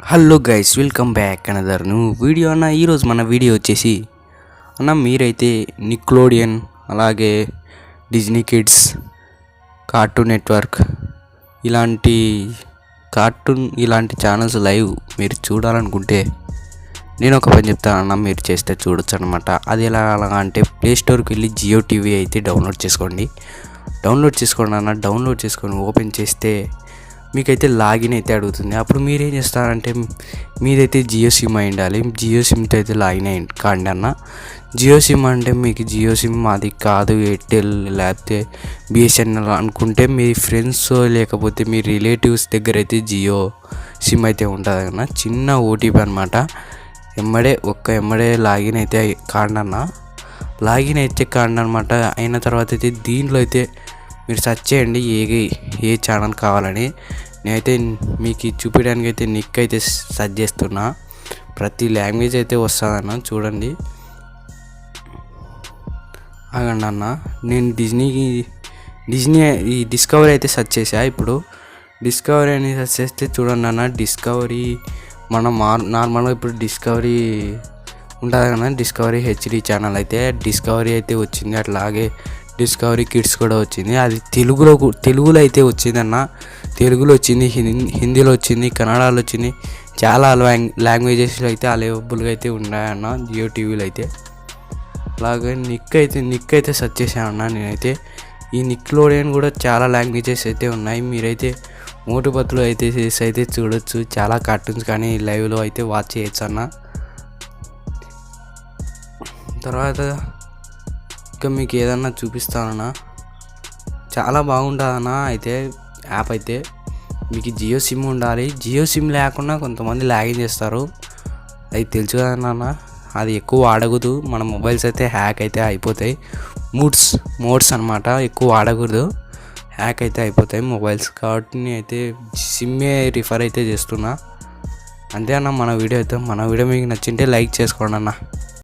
Hello guys, welcome back another new video అన్న. ఈరోజు మన వీడియో వచ్చేసి అన్న, మీరైతే నిక్లోడియన్, అలాగే డిజ్నీ కిడ్స్, కార్టూన్ నెట్వర్క్ ఇలాంటి ఛానల్స్ లైవ్ మీరు చూడాలనుకుంటే నేను ఒక పని చెప్తాను అన్న, మీరు చేస్తే చూడొచ్చు అనమాట. అది ఎలాగా అంటే ప్లే స్టోర్కి వెళ్ళి జియో టీవీ అయితే డౌన్లోడ్ చేసుకోండి అన్న. డౌన్లోడ్ చేసుకొని ఓపెన్ చేస్తే మీకైతే లాగిన్ అయితే అడుగుతుంది. అప్పుడు మీరేం చేస్తారంటే, మీదైతే జియో సిమ్ అయి ఉండాలి. జియో సిమ్తో అయితే లాగిన్ అయ్యి కాండి అన్న. జియో సిమ్ అంటే మీకు జియో సిమ్ అది కాదు, ఎయిర్టెల్ లేకపోతే బిఎస్ఎన్ఎల్ అనుకుంటే మీ ఫ్రెండ్స్ లేకపోతే మీ రిలేటివ్స్ దగ్గర అయితే జియో సిమ్ అయితే ఉంటుంది అన్న. చిన్న ఓటీపీ అనమాట. ఎమ్మడే లాగిన్ అయితే కాండి అన్న. లాగిన్ అయితే కాండి అనమాట. అయిన తర్వాత అయితే దీంట్లో అయితే మీరు సెర్చ్ చేయండి ఏ ఛానల్ కావాలని. నేనైతే మీకు చూపించడానికి అయితే నిక్ అయితే సెర్చ్ చేస్తున్నా. ప్రతి లాంగ్వేజ్ అయితే వస్తుందన్న, చూడండి. ఆగండి అన్న, నేను డిజ్నీ ఈ డిస్కవరీ అయితే సెర్చ్ చేసా. ఇప్పుడు డిస్కవరీ అని సెర్చ్ చేస్తే చూడండి అన్న, డిస్కవరీ మనం నార్మల్గా ఇప్పుడు డిస్కవరీ ఉంటుంది కదా, డిస్కవరీ హెచ్డి ఛానల్ అయితే డిస్కవరీ అయితే వచ్చింది. అట్లాగే డిస్కవరీ కిడ్స్ కూడా వచ్చింది. అది తెలుగులో అయితే వచ్చిందన్న. తెలుగులో వచ్చింది, హిందీలో వచ్చింది, కన్నడలో వచ్చింది. చాలా లాంగ్వేజెస్లో అయితే అవైలబుల్గా అయితే ఉన్నాయన్న జియో టీవీలో అయితే. అలాగే నిక్ అయితే సెర్చ్ చేశానన్న నేనైతే. ఈ నిక్లోడియన్ కూడా చాలా లాంగ్వేజెస్ అయితే ఉన్నాయి. మీరైతే మోటు పత్తులు అయితే చేసి అయితే చూడొచ్చు. చాలా కార్టూన్స్ కానీ లైవ్లో అయితే వాచ్ చేయొచ్చు అన్న. తర్వాత ఇంకా మీకు ఏదన్నా చూపిస్తానన్నా, చాలా బాగుంటుందన్న. అయితే యాప్ అయితే మీకు జియో సిమ్ ఉండాలి. జియో సిమ్ లేకుండా కొంతమంది లాగిన్ చేస్తారు, అది తెలుసు కదన్న. అది ఎక్కువ వాడకూడదు, మన మొబైల్స్ అయితే హ్యాక్ అయితే అయిపోతాయి. మోడ్స్ అనమాట, ఎక్కువ వాడకూడదు, హ్యాక్ అయితే అయిపోతాయి మొబైల్స్. కాబట్టి అయితే సిమ్మే రిఫర్ అయితే చేస్తున్నా. అంతే అన్న. మన వీడియో మీకు నచ్చింటే లైక్ చేసుకోండి అన్న.